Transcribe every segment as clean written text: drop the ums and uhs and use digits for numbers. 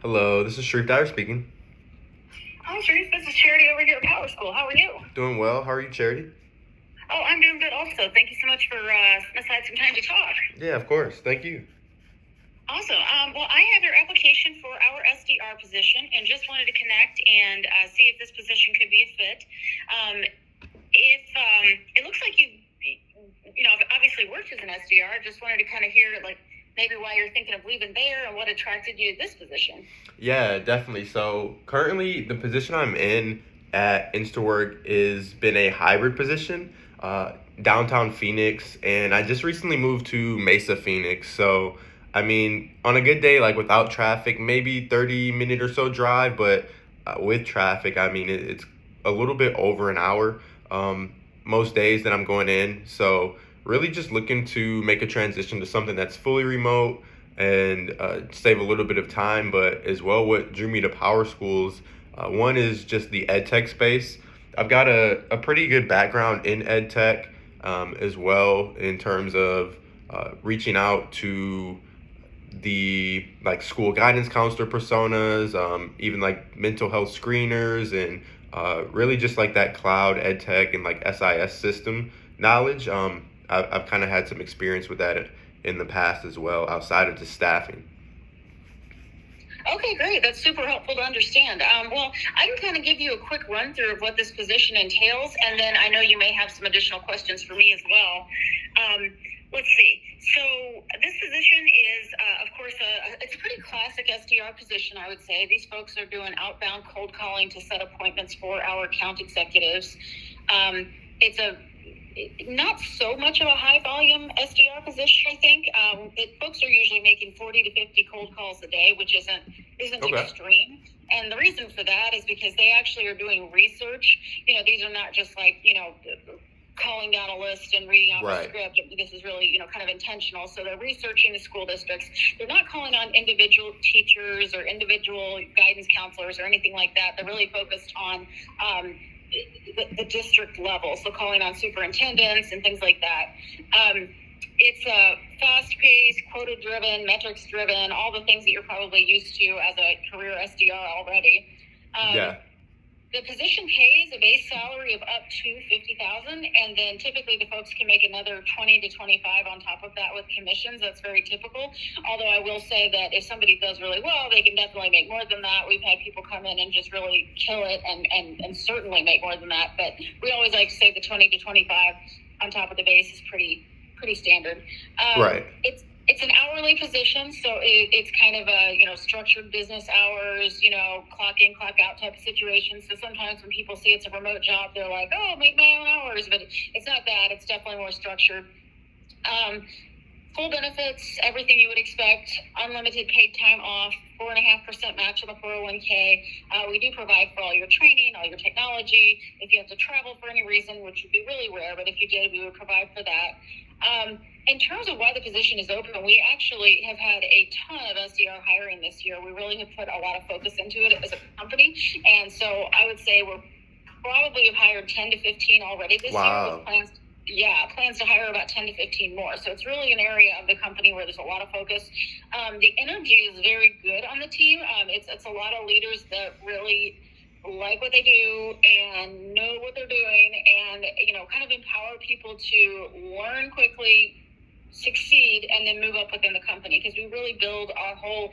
Hello, this is Sharif Dyer speaking. Hi, Sharif. This is Charity over here at Power School. How are you? Doing well. How are you, Charity? Oh, I'm doing good also. Thank you so much for setting aside some time to talk. Yeah, of course. Thank you. Awesome. Well, I have your application for our SDR position and just wanted to connect and see if this position could be a fit. If it looks like you obviously worked as an SDR, just wanted to kind of hear like maybe why you're thinking of leaving there and what attracted you to this position. Yeah, definitely. So currently, the position I'm in at InstaWork is been a hybrid position, downtown Phoenix, and I just recently moved to Mesa, Phoenix. So, I mean, on a good day, like without traffic, maybe 30-minute or so drive, but with traffic, I mean, it's a little bit over an hour most days that I'm going in. So, really just looking to make a transition to something that's fully remote and save a little bit of time. But as well, what drew me to Power Schools, one is just the ed tech space. I've got a pretty good background in ed tech as well in terms of reaching out to the like school guidance counselor personas, even like mental health screeners, and really just like that cloud ed tech and like SIS system knowledge. I've kind of had some experience with that in the past as well, outside of just staffing. Okay, great. That's super helpful to understand. Well, I can kind of give you a quick run through of what this position entails, and then I know you may have some additional questions for me as well. Let's see. So this position is, of course, it's a pretty classic SDR position, I would say. These folks are doing outbound cold calling to set appointments for our account executives. It's a not so much of a high volume SDR position, I think. Folks are usually making 40 to 50 cold calls a day, which isn't Okay. extreme. And the reason for that is because they actually are doing research. These are not just like, calling down a list and reading off a Right. script. This is really, kind of intentional. So they're researching the school districts. They're not calling on individual teachers or individual guidance counselors or anything like that. They're really focused on the district level, so calling on superintendents and things like that. It's a fast-paced, quota-driven, metrics-driven, all the things that you're probably used to as a career SDR already. Yeah. The position pays a base salary of up to $50,000, and then typically the folks can make another 20 to 25 on top of that with commissions. That's very typical. Although I will say that if somebody does really well, they can definitely make more than that. We've had people come in and just really kill it and certainly make more than that. But we always like to say the 20 to 25 on top of the base is pretty standard. Right. It's an hourly position, so it's kind of a structured business hours, clock in, clock out type of situation. So sometimes when people see it's a remote job, they're like, "Oh, make my own hours," but it's not that. It's definitely more structured. Full benefits, everything you would expect, unlimited paid time off, 4.5% match on the 401k. We do provide for all your training, all your technology. If you have to travel for any reason, which would be really rare, but if you did, we would provide for that. In terms of why the position is open, we actually have had a ton of SDR hiring this year. We really have put a lot of focus into it as a company. And so I would say we're probably have hired 10 to 15 already this year with plans to hire about 10 to 15 more. So it's really an area of the company where there's a lot of focus. The energy is very good on the team. It's a lot of leaders that really like what they do and know what they're doing and, kind of empower people to learn quickly, succeed, and then move up within the company, because we really build our whole,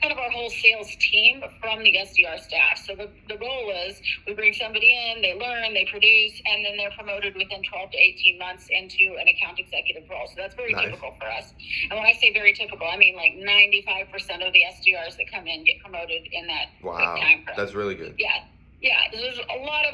kind of our whole sales team from the SDR staff. So the goal is we bring somebody in, they learn, they produce, and then they're promoted within 12 to 18 months into an account executive role. So that's very Nice. typical for us. And when I say very typical, I mean like 95% of the SDRs that come in get promoted in that Wow. time frame. That's really good. Yeah, there's a lot of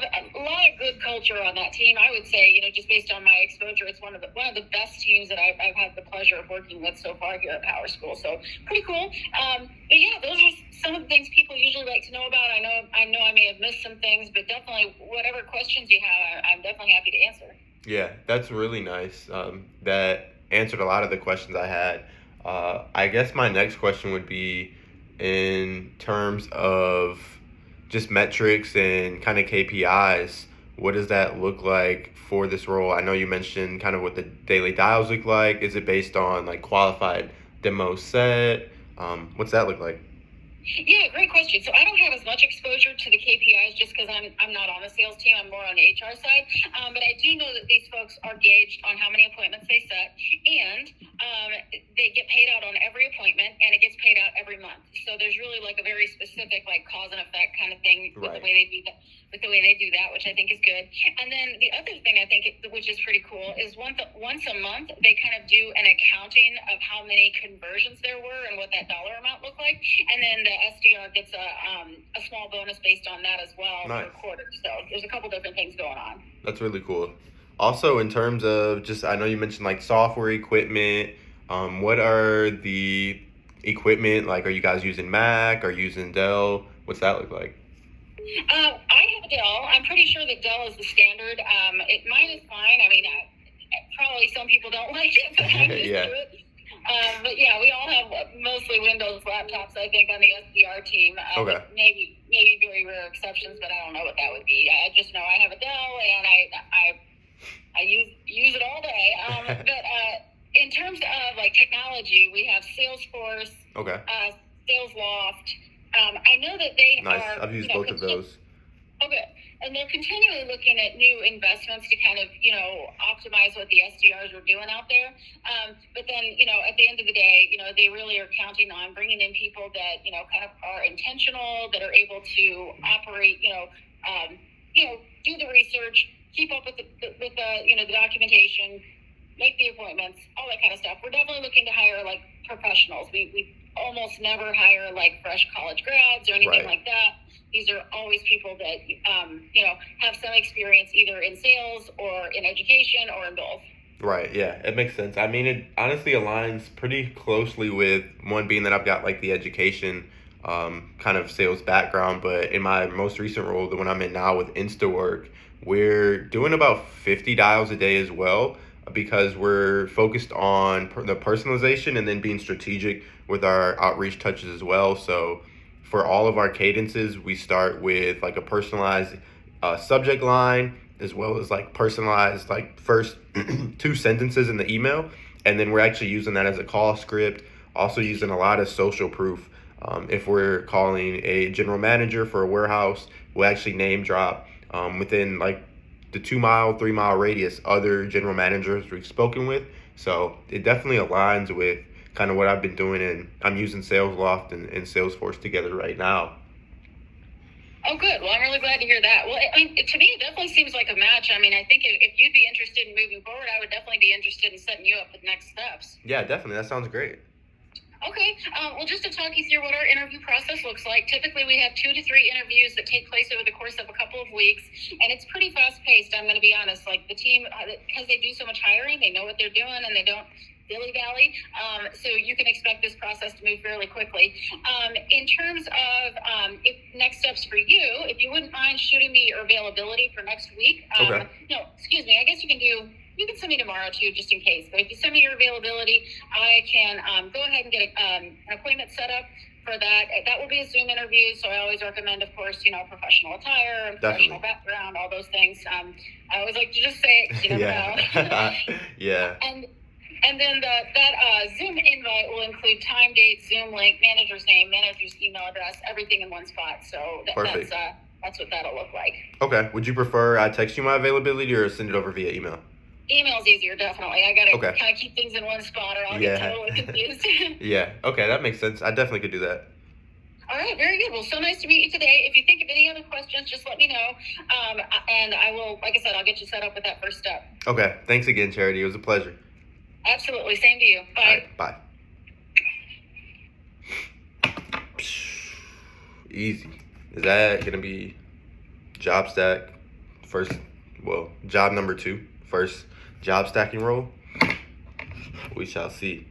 good culture on that team. I would say, just based on my exposure, it's one of the best teams that I've had the pleasure of working with so far here at Power School. So pretty cool. But yeah, those are some of the things people usually like to know about. I know I may have missed some things, but definitely whatever questions you have, I'm definitely happy to answer. Yeah, that's really nice. That answered a lot of the questions I had. I guess my next question would be in terms of just metrics and kind of KPIs. What does that look like for this role? I know you mentioned kind of what the daily dials look like. Is it based on like qualified demo set? What's that look like? Yeah, great question. So I don't have as much exposure to the KPIs just because I'm not on the sales team. I'm more on the HR side. But I do know that these folks are gauged on how many appointments they set, and they get paid out on every appointment, and it gets paid out every month. So there's really like a very specific like cause and effect kind of thing with Right. the way they do that. With the way they do that, which I think is good. And then the other thing I think, which is pretty cool, is once a month they kind of do an accounting of how many conversions there were and what that dollar amount looked like, and then the SDR gets a small bonus based on that as well. Nice. Per quarter. So there's a couple different things going on. That's really cool. Also, in terms of just, I know you mentioned like software equipment. What are the equipment like? Are you guys using Mac? Are you using Dell? What's that look like? I have a Dell. I'm pretty sure that Dell is the standard. Mine is fine. I mean, probably some people don't like it, but I'm used Yeah. to it. But yeah, we all have mostly Windows laptops, I think, on the SDR team. Okay. Maybe very rare exceptions, but I don't know what that would be. I just know I have a Dell, and I use it all day. But in terms of like technology, we have Salesforce, Okay. SalesLoft. I know that they Nice. are. I've used both of those. Okay. And they're continually looking at new investments to kind of, optimize what the SDRs are doing out there. But then, at the end of the day, they really are counting on bringing in people that, kind of are intentional, that are able to operate, do the research, keep up with the documentation, make the appointments, all that kind of stuff. We're definitely looking to hire like professionals. We almost never hire like fresh college grads or anything Right. like that. These are always people that have some experience either in sales or in education or in both. Right, yeah, it makes sense. I mean, it honestly aligns pretty closely with one being that I've got like the education kind of sales background, but in my most recent role, the one I'm in now with InstaWork, we're doing about 50 dials a day as well because we're focused on the personalization and then being strategic with our outreach touches as well. So for all of our cadences, we start with like a personalized subject line as well as like personalized like first two sentences in the email, and then we're actually using that as a call script. Also using a lot of social proof. If we're calling a general manager for a warehouse, we'll actually name drop within like the 2 mile, 3 mile radius other general managers we've spoken with. So it definitely aligns with kind of what I've been doing, and I'm using SalesLoft and Salesforce together right now. Oh, good. Well, I'm really glad to hear that. Well, I mean, to me, it definitely seems like a match. I mean, I think if you'd be interested in moving forward, I would definitely be interested in setting you up with next steps. Yeah, definitely. That sounds great. Okay. Well, just to talk you through what our interview process looks like, typically we have 2 to 3 interviews that take place over the course of a couple of weeks, and it's pretty fast-paced, I'm going to be honest. Like, the team, because they do so much hiring, they know what they're doing, and they don't dilly-dally. So you can expect this process to move fairly quickly. In terms of if next steps for you, if you wouldn't mind shooting me your availability for next week. Okay. No, excuse me. I guess you can send me tomorrow too, just in case. But if you send me your availability, I can go ahead and get an appointment set up for that. That will be a Zoom interview, so I always recommend, of course, professional attire, professional background, all those things. I always like to just say it, you never know. Yeah. And then that Zoom invite will include time, date, Zoom link, manager's name, manager's email address, everything in one spot. So that's what that'll look like. Okay. Would you prefer I text you my availability or send it over via email? Email's easier, definitely. I gotta Okay. kind of keep things in one spot, or I'll get totally confused. Yeah. Okay, that makes sense. I definitely could do that. All right, very good. Well, so nice to meet you today. If you think of any other questions, just let me know. And I will, like I said, I'll get you set up with that first step. Okay. Thanks again, Charity. It was a pleasure. Absolutely. Same to you. Bye. All right, bye. Easy. Is that going to be job stack first? Well, job number 2, first job stacking role? We shall see.